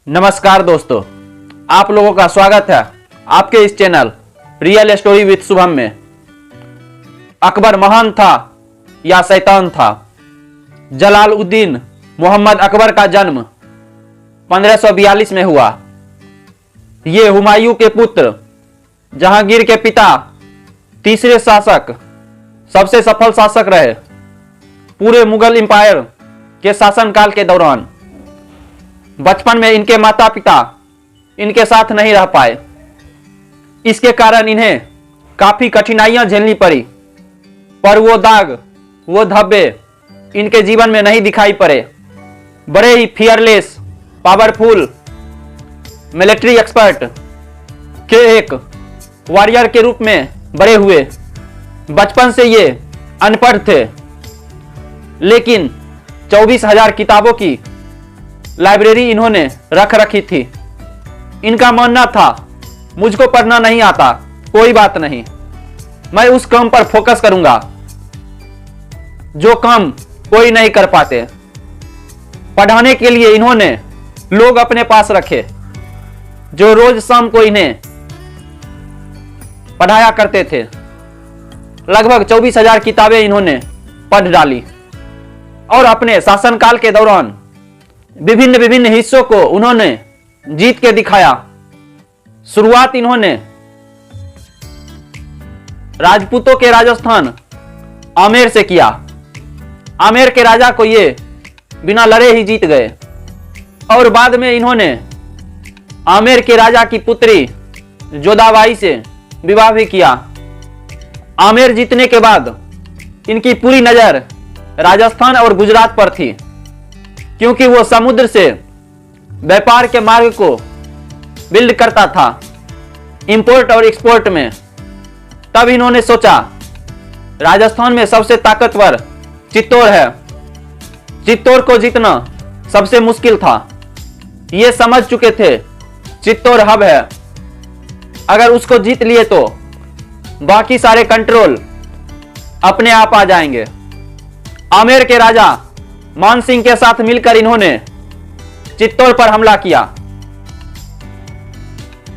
नमस्कार दोस्तों, आप लोगों का स्वागत है आपके इस channel real story with Shubham में। अकबर महान था या शैतान था? जलालुद्दीन मोहम्मद अकबर का जन्म 1542 में हुआ। ये हुमायूं के पुत्र, जहांगीर के पिता, तीसरे शासक, सबसे सफल शासक रहे पूरे मुगल एम्पायर के शासनकाल के दौरान। बचपन में इनके माता पिता इनके साथ नहीं रह पाए। इसके कारण इन्हें काफी कठिनाइयां झेलनी पड़ी, पर वो दाग, वो धब्बे इनके जीवन में नहीं दिखाई पड़े। बड़े ही फियरलेस, पावरफुल, मिलिट्री एक्सपर्ट के एक वॉरियर के रूप में बड़े हुए। बचपन से ये अनपढ़ थे, लेकिन 24,000 किताबों की लाइब्रेरी इन्होंने रख रखी थी। इनका मानना था, मुझको पढ़ना नहीं आता, कोई बात नहीं, मैं उस काम पर फोकस करूंगा जो काम कोई नहीं कर पाते। पढ़ाने के लिए इन्होंने लोग अपने पास रखे जो रोज शाम को इन्हें पढ़ाया करते थे। लगभग 24,000 किताबें इन्होंने पढ़ डाली और अपने शासनकाल के दौरान विभिन्न हिस्सों को उन्होंने जीत के दिखाया। शुरुआत इन्होंने राजपूतों के राजस्थान आमेर से किया। आमेर के राजा को ये बिना लड़े ही जीत गए और बाद में इन्होंने आमेर के राजा की पुत्री जोधाबाई से विवाह भी किया। आमेर जीतने के बाद इनकी पूरी नजर राजस्थान और गुजरात पर थी, क्योंकि वो समुद्र से व्यापार के मार्ग को बिल्ड करता था, इंपोर्ट और एक्सपोर्ट में। तब इन्होंने सोचा, राजस्थान में सबसे ताकतवर चित्तौड़ है, चित्तौड़ को जीतना सबसे मुश्किल था। ये समझ चुके थे चित्तौड़ हब है, अगर उसको जीत लिए तो बाकी सारे कंट्रोल अपने आप आ जाएंगे। आमेर के राजा मान सिंह के साथ मिलकर इन्होंने चित्तौड़ पर हमला किया।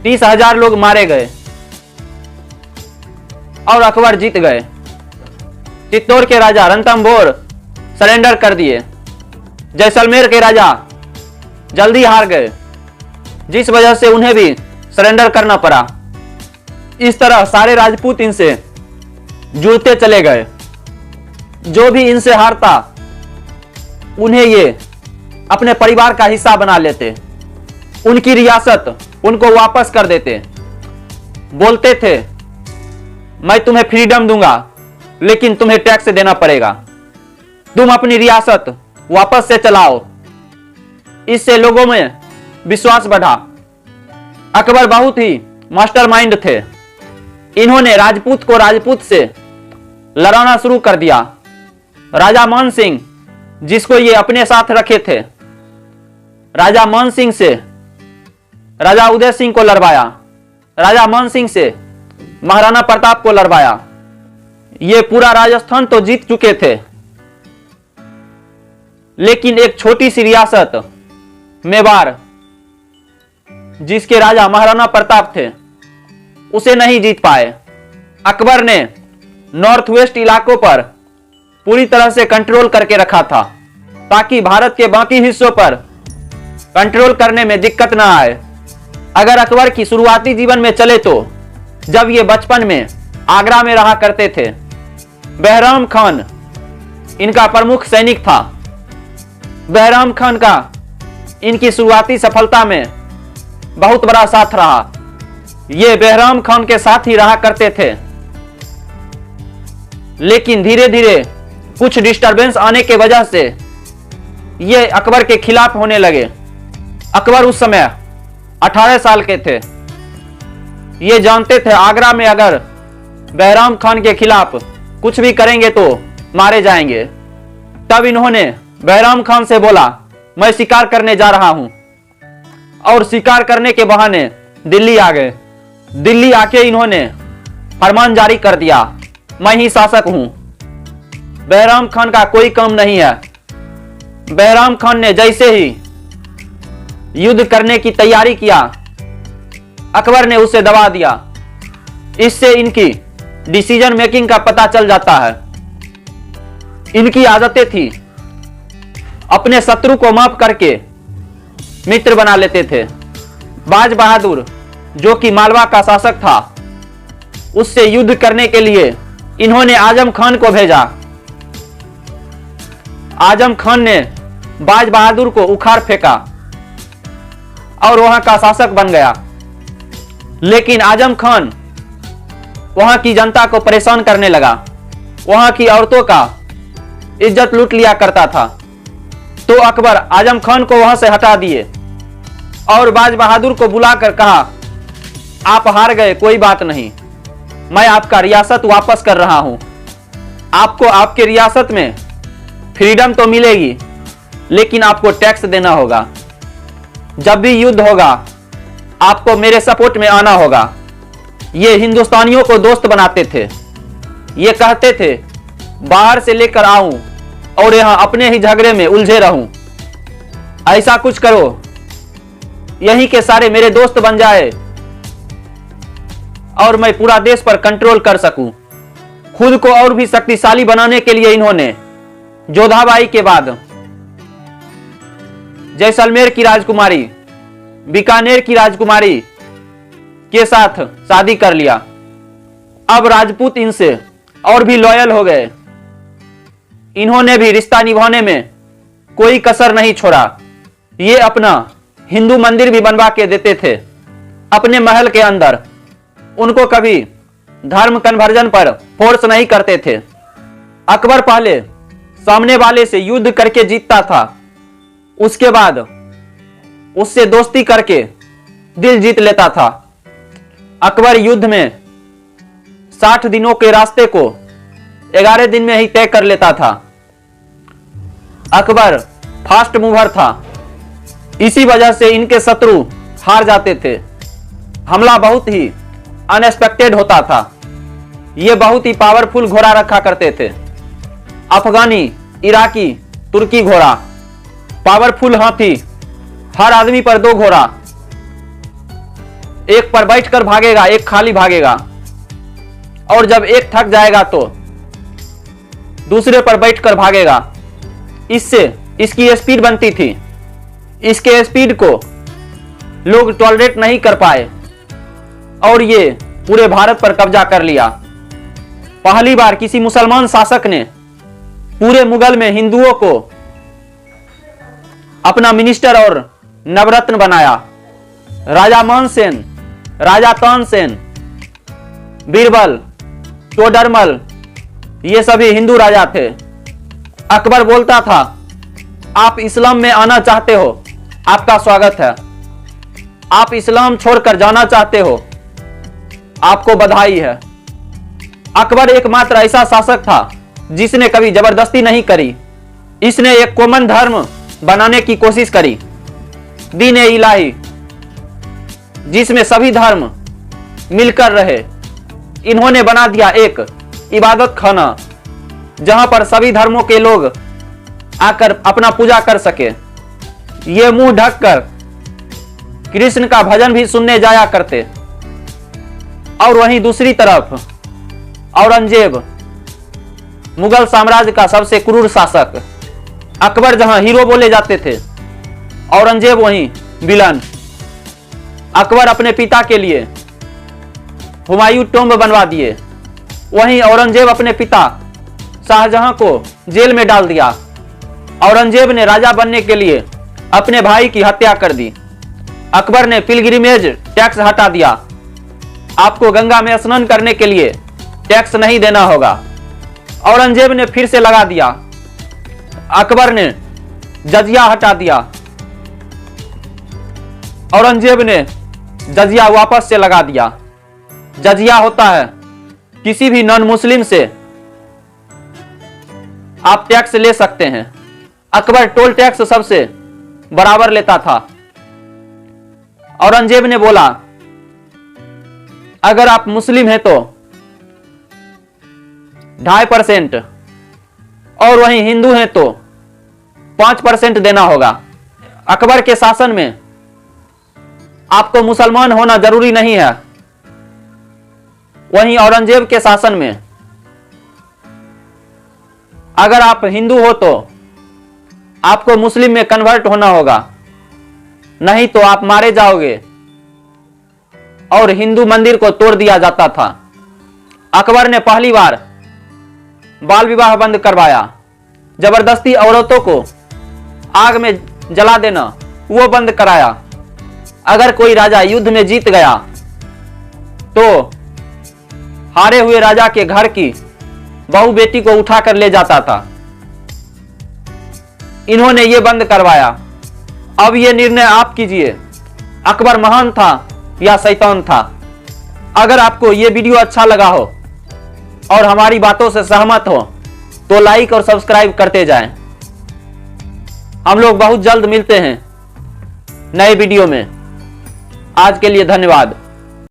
30,000 लोग मारे गए और अकबर जीत गए। चित्तौड़ के राजा रणथंभौर सरेंडर कर दिए। जैसलमेर के राजा जल्दी हार गए, जिस वजह से उन्हें भी सरेंडर करना पड़ा। इस तरह सारे राजपूत इनसे जुड़ते चले गए। जो भी इनसे हारता उन्हें ये अपने परिवार का हिस्सा बना लेते, उनकी रियासत उनको वापस कर देते। बोलते थे, मैं तुम्हें फ्रीडम दूंगा, लेकिन तुम्हें टैक्स देना पड़ेगा, तुम अपनी रियासत वापस से चलाओ। इससे लोगों में विश्वास बढ़ा। अकबर बहुत ही मास्टरमाइंड थे। इन्होंने राजपूत को राजपूत से लड़ाना शुरू कर दिया। राजा मान सिंह, जिसको ये अपने साथ रखे थे, राजा मान सिंह से राजा उदय सिंह को लड़वाया, राजा मान सिंह से महाराणा प्रताप को लड़वाया। ये पूरा राजस्थान तो जीत चुके थे, लेकिन एक छोटी सी रियासत मेवाड़, जिसके राजा महाराणा प्रताप थे, उसे नहीं जीत पाए। अकबर ने नॉर्थ वेस्ट इलाकों पर पूरी तरह से कंट्रोल करके रखा था, ताकि भारत के बाकी हिस्सों पर कंट्रोल करने में दिक्कत ना आए। अगर अकबर की शुरुआती जीवन में चले तो जब ये बचपन में आगरा में रहा करते थे, बहराम खान इनका प्रमुख सैनिक था। बहराम खान का इनकी शुरुआती सफलता में बहुत बड़ा साथ रहा। ये बहराम खान के साथ ही रहा करते थे, लेकिन धीरे धीरे कुछ डिस्टरबेंस आने के वजह से ये अकबर के खिलाफ होने लगे। अकबर उस समय 18 साल के थे। ये जानते थे आगरा में अगर बहराम खान के खिलाफ कुछ भी करेंगे तो मारे जाएंगे। तब इन्होंने बहराम खान से बोला, मैं शिकार करने जा रहा हूं, और शिकार करने के बहाने दिल्ली आ गए। दिल्ली आके इन्होंने फरमान जारी कर दिया, मैं ही शासक हूं, बहराम खान का कोई काम नहीं है। बहराम खान ने जैसे ही युद्ध करने की तैयारी किया, अकबर ने उसे दबा दिया। इससे इनकी डिसीजन मेकिंग का पता चल जाता है। इनकी आदतें थी अपने शत्रु को माफ करके मित्र बना लेते थे। बाज बहादुर जो कि मालवा का शासक था, उससे युद्ध करने के लिए इन्होंने आजम खान को भेजा। आजम खान ने बाज बहादुर को उखाड़ फेंका और वहां का शासक बन गया। लेकिन आजम खान वहां की जनता को परेशान करने लगा, वहां की औरतों का इज्जत लूट लिया करता था। तो अकबर आजम खान को वहां से हटा दिए और बाज बहादुर को बुलाकर कहा, आप हार गए, कोई बात नहीं, मैं आपका रियासत वापस कर रहा हूं। आपको आपके रियासत में फ्रीडम तो मिलेगी, लेकिन आपको टैक्स देना होगा। जब भी युद्ध होगा आपको मेरे सपोर्ट में आना होगा। ये हिंदुस्तानियों को दोस्त बनाते थे। ये कहते थे बाहर से लेकर आऊं और यहां अपने ही झगड़े में उलझे रहूं। ऐसा कुछ करो यहीं के सारे मेरे दोस्त बन जाए और मैं पूरा देश पर कंट्रोल कर सकूं। खुद को और भी शक्तिशाली बनाने के लिए इन्होंने जोधाबाई के बाद जैसलमेर की राजकुमारी, बीकानेर की राजकुमारी के साथ शादी कर लिया। अब राजपूत इनसे और भी लॉयल हो गए। इन्होंने भी रिश्ता निभाने में कोई कसर नहीं छोड़ा। ये अपना हिंदू मंदिर भी बनवा के देते थे अपने महल के अंदर। उनको कभी धर्म कन्वर्जन पर फोर्स नहीं करते थे। अकबर पहले सामने वाले से युद्ध करके जीतता था, उसके बाद उससे दोस्ती करके दिल जीत लेता था। अकबर युद्ध में 60 दिनों के रास्ते को 11 दिन में ही तय कर लेता था। अकबर फास्ट मूवर था, इसी वजह से इनके शत्रु हार जाते थे। हमला बहुत ही अनएक्सपेक्टेड होता था। ये बहुत ही पावरफुल घोड़ा रखा करते थे, अफगानी, इराकी, तुर्की घोड़ा, पावरफुल हाथी, हर आदमी पर 2 घोड़ा, एक पर बैठकर भागेगा, एक खाली भागेगा, और जब एक थक जाएगा तो दूसरे पर बैठकर भागेगा। इससे इसकी स्पीड बनती थी। इसके स्पीड को लोग टॉलरेट नहीं कर पाए और ये पूरे भारत पर कब्जा कर लिया। पहली बार किसी मुसलमान शासक ने पूरे मुगल में हिंदुओं को अपना मिनिस्टर और नवरत्न बनाया। राजा मानसेन, राजा तानसेन, बीरबल, टोडरमल, ये सभी हिंदू राजा थे। अकबर बोलता था, आप इस्लाम में आना चाहते हो, आपका स्वागत है। आप इस्लाम छोड़कर जाना चाहते हो, आपको बधाई है। अकबर एकमात्र ऐसा शासक था जिसने कभी जबरदस्ती नहीं करी। इसने एक कॉमन धर्म बनाने की कोशिश करी, दीन-ए इलाही, जिसमें सभी धर्म मिलकर रहे। इन्होंने बना दिया एक इबादत खाना जहां पर सभी धर्मों के लोग आकर अपना पूजा कर सके। ये मुंह ढककर कृष्ण का भजन भी सुनने जाया करते। और वहीं दूसरी तरफ औरंगजेब, मुगल साम्राज्य का सबसे क्रूर शासक। अकबर जहां हीरो बोले जाते थे, औरंगजेब वहीं विलन। अकबर अपने पिता के लिए हुमायूं टॉम्ब बनवा दिए, वहीं औरंगजेब अपने पिता शाहजहां को जेल में डाल दिया। औरंगजेब ने राजा बनने के लिए अपने भाई की हत्या कर दी। अकबर ने पिलग्रिमेज टैक्स हटा दिया। आपको गंगा में स्नान करने के लिए टैक्स नहीं देना होगा। औरंगजेब ने फिर से लगा दिया। अकबर ने जजिया हटा दिया। औरंगजेब ने जजिया वापस से लगा दिया। जजिया होता है किसी भी नॉन मुस्लिम से आप टैक्स ले सकते हैं। अकबर टोल टैक्स सबसे बराबर लेता था। औरंगजेब ने बोला, अगर आप मुस्लिम हैं तो 2.5% और वहीं हिंदू हैं तो 5% देना होगा। अकबर के शासन में आपको मुसलमान होना जरूरी नहीं है। वहीं औरंगजेब के शासन में अगर आप हिंदू हो तो आपको मुस्लिम में कन्वर्ट होना होगा, नहीं तो आप मारे जाओगे। और हिंदू मंदिर को तोड़ दिया जाता था। अकबर ने पहली बार बाल विवाह बंद करवाया। जबरदस्ती औरतों को आग में जला देना वो बंद कराया। अगर कोई राजा युद्ध में जीत गया तो हारे हुए राजा के घर की बहू बेटी को उठाकर ले जाता था। इन्होंने ये बंद करवाया। अब ये निर्णय आप कीजिए, अकबर महान था या शैतान था। अगर आपको ये वीडियो अच्छा लगा हो और हमारी बातों से सहमत हो तो लाइक और सब्सक्राइब करते जाएं। हम लोग बहुत जल्द मिलते हैं नए वीडियो में। आज के लिए धन्यवाद।